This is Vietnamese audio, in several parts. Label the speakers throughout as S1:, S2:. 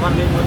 S1: toàn đi một.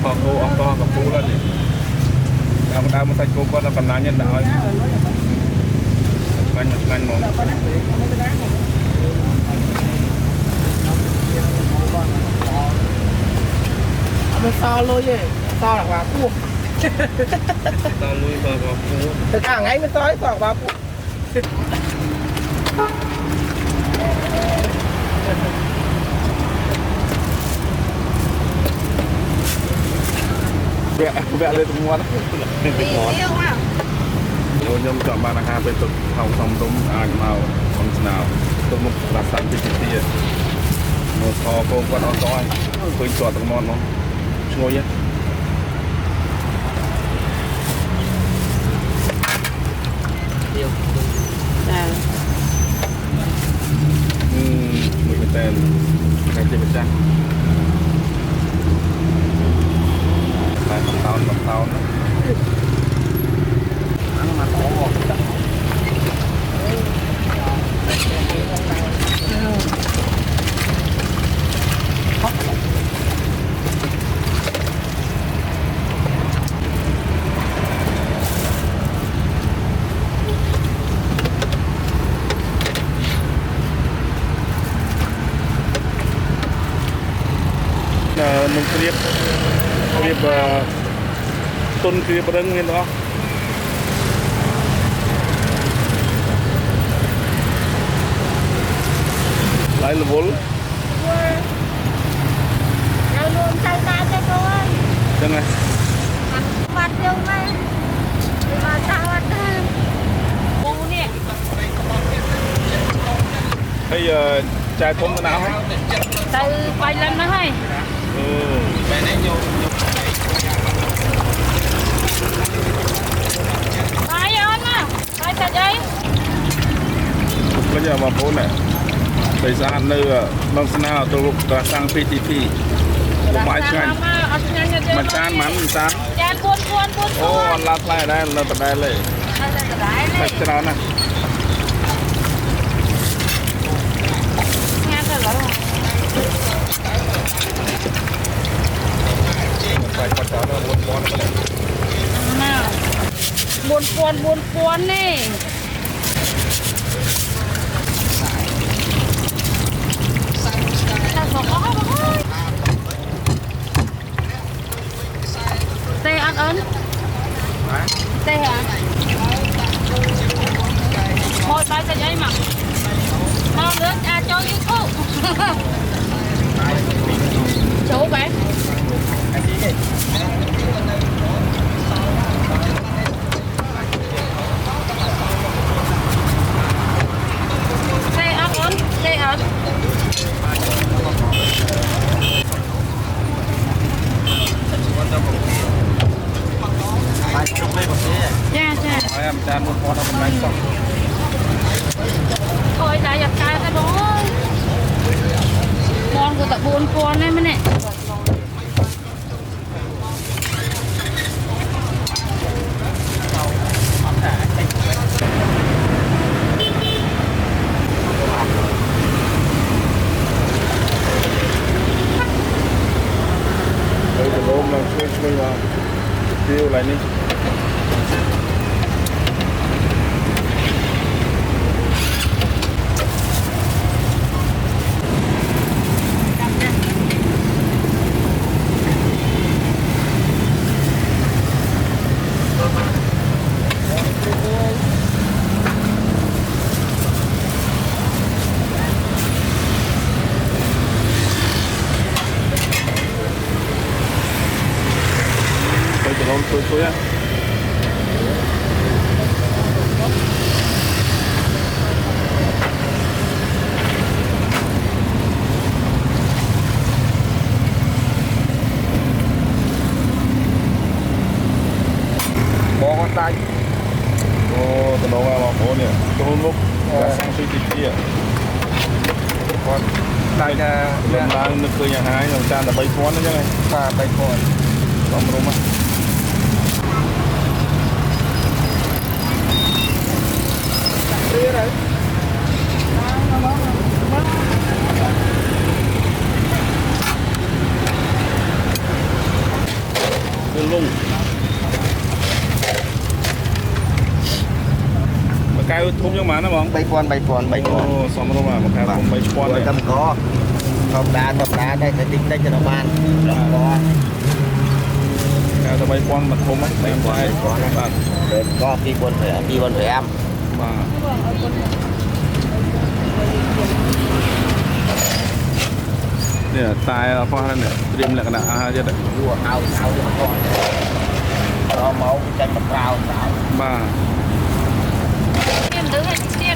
S1: Còn ô ông to gặp cú lên đi, ông ta muốn thay cú con là cầm lá nhân đạo ấy, anh một.
S2: Nó so lôi vậy, so là vào cua.
S1: So lui vào cú.
S2: Từ cả ngày mới so vào cua.
S1: Vẽ lên từng ngon. Nhiều nhóm chọn bàn hàng bên tục hồng xong tôm ai màu không nào tôm một là sẵn thì tiền một kho cô con nó to tôi chọn từng món nó ngồi nhé. Mười cái tên cái gì bên trong lại bằng tàu nữa. Mình kịp tuần kịp đơn nguyên đó lại là vốn
S3: đây luôn tay tay cho tôi
S1: chân này
S3: mặt tiêu này mà sao ăn bố nè
S1: bây giờ chai thốn thế nào hết
S3: từ quay lên nó hay phải ơn à phải thật đấy
S1: bây giờ mà phố này thời gian nơi bằng nào tôi đã sang PTP mãi chanh mà chan mắn chan
S3: chan buôn
S1: ô lát lại đây là tập đâyเลยphải cho nó này
S3: nghe thật rồi
S1: phải cho nó
S3: buôn cuốn nè tê ăn ớn tê hả thôi bay ra giấy mà mau nước cho YouTube chú bạn tê ăn ớn tê ớn
S1: dạ em chan một con nó bánh xong
S3: thôi đã giặt tay cái bố con của tập buôn con đấy mới nè
S1: đây là lốm là chơi vào tiêu lại đi chuối á
S4: bò con tay
S1: ô tao nói là bố nè tao lúc sang suy tịch kia
S4: con tay
S1: lần đang nước cười nhà hái làm cha là bay phón đó chứ này
S4: pha tay con
S1: xong rồi mà
S2: Đi rồi.
S1: lung mà cay thum cho má nó bóng
S4: bay con
S1: ô xong rồi mà cay thum bay phón
S4: rồi
S1: này
S4: tâm có không đá đây phải tính đây cho nó ban có
S1: cay tao bay phón mà thum á em quay bạn
S4: có khi quân phải em
S1: mà nè tai pha này nè tìm lại cái nào chứ đấy
S4: vua ao cho con nó máu chân mặt cao
S1: ba
S3: Em đứng hay tiếp.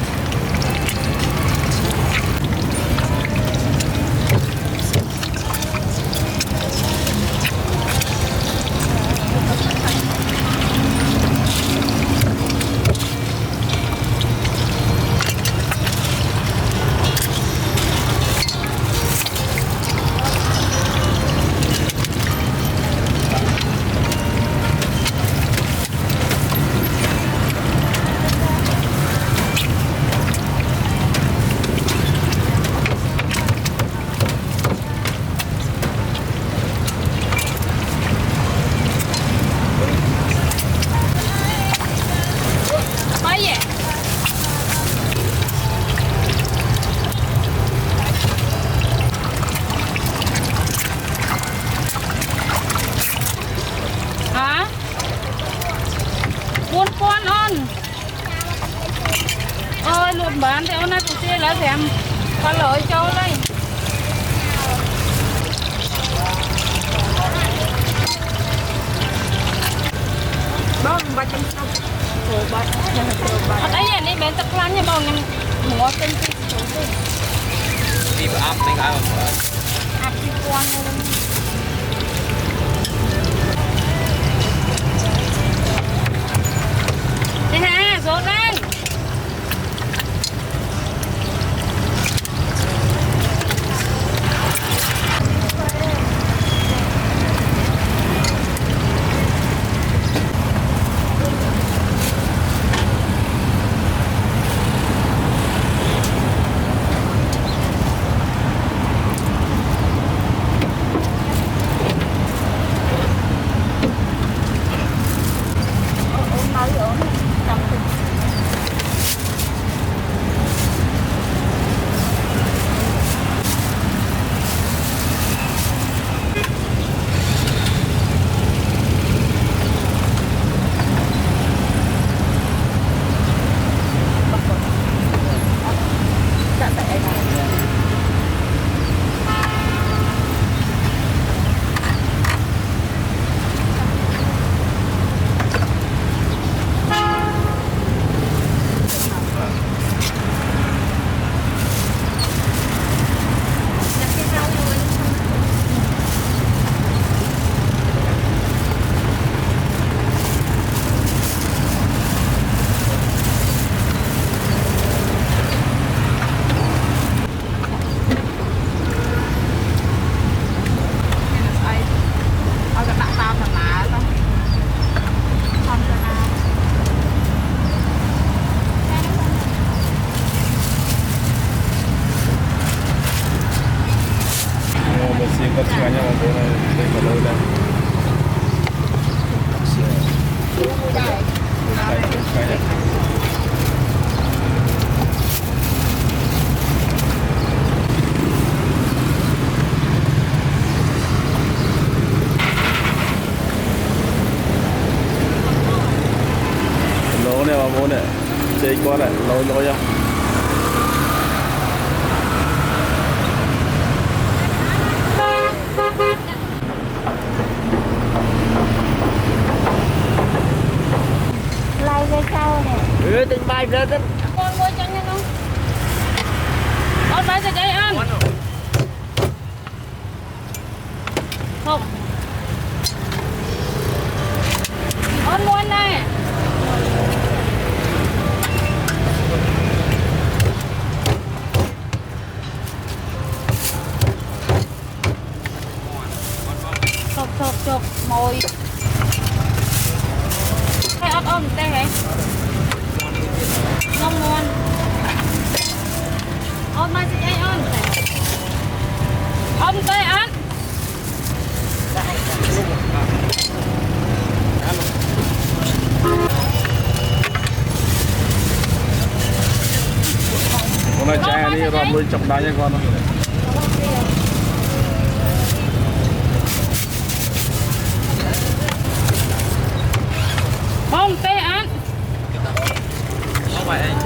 S3: Mấy vậy? Hả? Buôn con on. Ơi luôn bán theo này tụi kia là xem có lợi cho đây.
S2: Đó ba trăm sáu. Rồi ba.
S3: Ở đây này bên tập lan nha bông mua tên gì
S4: đi vào áp đánh ai mà
S3: áp đi quan luôn. Đây ha, rốt đây.
S1: có tiếng nha mọi người này đây là nơi đây lỗ này mà muốn này chơi con này lỗ lỗ nha
S2: bài rồi đó
S3: con mua cho nhanh không con bay sợi dây ăn không con mua này chụp mồi hay ôm tê hả ngon ngon ôm mai sẽ dây ôm tê ăn
S1: con này cha đi rồi nuôi chọc đá nha con.
S3: bông tê ăn
S5: không phải anh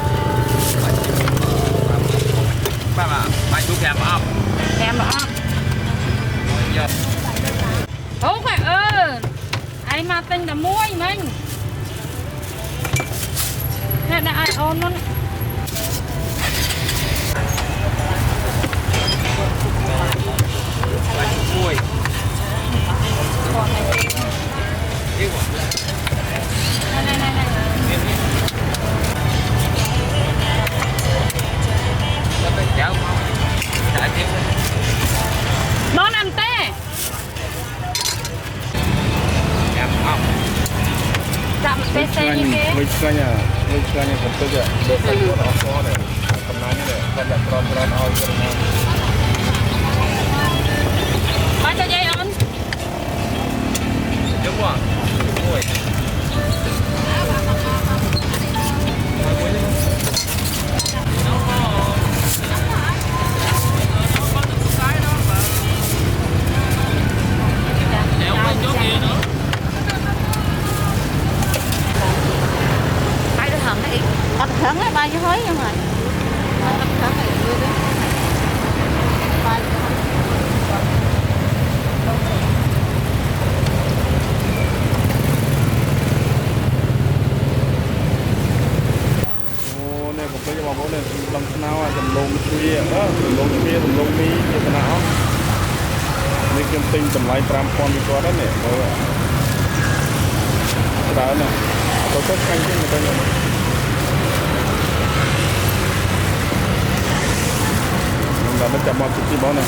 S5: bác ạ bánh chú kèm ốc
S3: không phải ai mà tinh là muối mình thế là ai ôn nó
S5: bánh muối
S3: này
S5: cháu đã tiếp
S3: nó nằm tê
S5: kèm ốc
S3: chạm tê tê như thế
S1: Với cái nhà cũng tức ạ. Được cái chỗ đó có này. Cầm nái như này. Con đặt tròn ao cho nó.
S3: ba cho dây ăn
S5: đúng không muối
S3: ai được hầm đấy ăn thắng ấy bao nhiêu hối nhưng mà ăn thắng này đưa đấy ba
S1: Này cũng bây giờ bảo này bằng nào à tầm lông kia đó tầm lông mi như thế nào này kiếm tinh tầm lại 5 con đi qua đó nè rồi đó nè tôi tất canh chứ người ta nhận mình đã chậm một chút bó này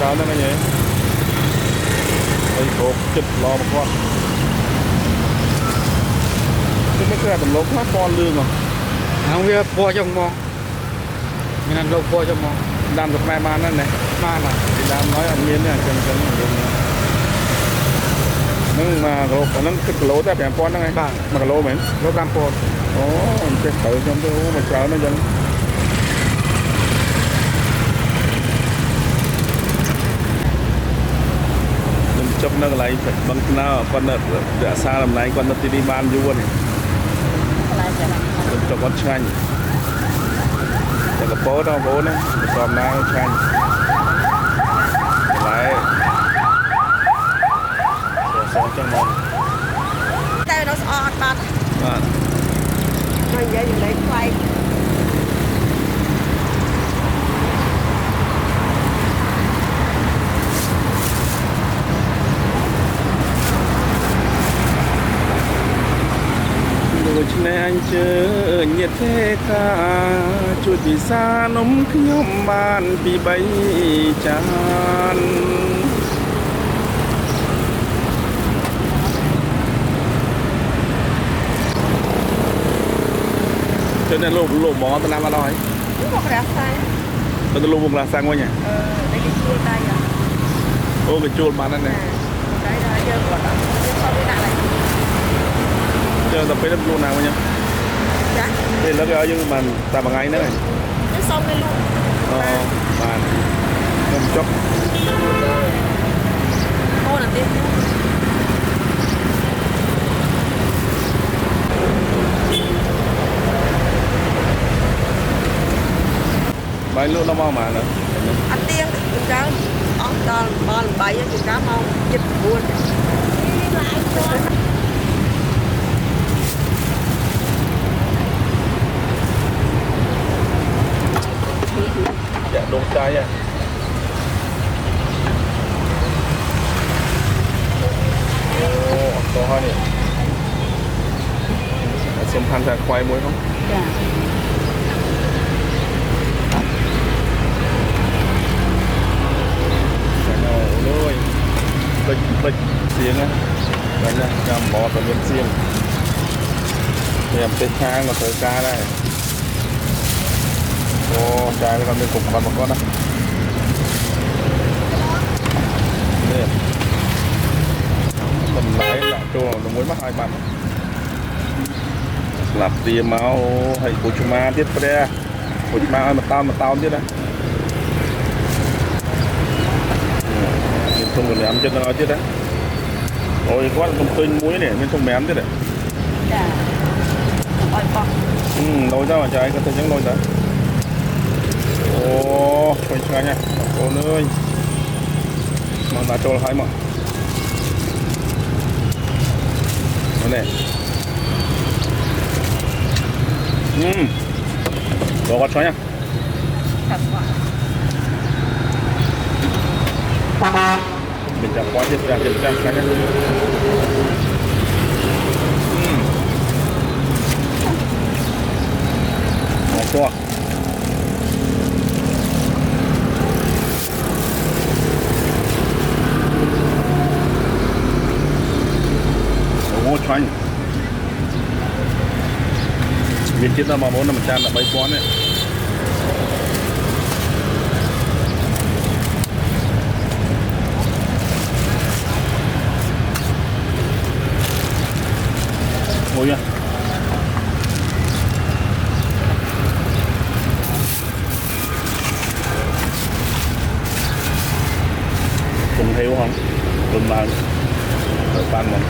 S1: làm nó nhỉ đây cột chụp lo một con cái cái tầm lốp nó con lương rồi
S5: không biết mua trong mong mình ăn lâu mua trong mong
S1: làm được mai ban này
S5: mà là
S1: thì làm nói ăn miếng này chân nhưng mà lốp nó cái lỗ ta bèn con đó ngay mà cái lỗ mình
S5: lâu làm phồn
S1: cái tự trong cái mà chờ nó dân chấp nó lại phải bằng nào con đã xa làm này con nó đi ban vô này cho con chanh cái bố đó bố này còn nào chanh lại sống trong mồm
S2: tay nó ọt bạt nó vậy thì lấy quay
S1: này anh chờ nhiệt thế cả chuột vì xa nóng nhóm bàn vì bay chán cho nên lộ bó tao làm vào đó ấy
S2: đúng một rạp sai
S1: tao lộ một là sang qua nhỉ
S2: đây cái chuột tay à
S1: ô cái chuột bán này
S2: đấy đó chơi của nó sau cái này
S1: chơi tập cái luôn nào nhá
S2: dạ
S1: thì nó cái nhưng mà ta bằng anh nữa này
S2: nó xong cái luôn
S1: mà không chốc
S2: ô là tiếp
S1: bài luôn nó mau mà nữa
S2: ăn tiên chúng ta con bay chúng ta mau dịch buồn
S1: trái à ô to hơn nhỉ xem tham gia khoai muối không
S3: Dạ.
S1: cái nào ôi bịch bịch xiên á đấy nha cầm bò tận bên xiên em tên khang mà tới ca đây ô trái với con bên cục con một con đó đây tầm lái là cho nó muối mắc hai bàn lạp tiềm máu hay củ chua ma tiếp đây củ chua ma mà tao tiếp đấy mình không còn làm chân nó chứ đấy ôi quá không tinh muối này mình không mém chứ đấy
S3: Dạ. Ôi con.
S1: nồi ra mà trái có thể nhấc nồi ra ô quay xa nha cô ơi mà đã cho hai mà nó này bỏ vào cho nha
S3: Thật quá.
S1: mình chạm qua tiếp ra cái nhé to ô choáng miền Tây mà muốn là mình chan là bay quán đấy ngồi nha cùng theo không cùng bàn rồi ban mình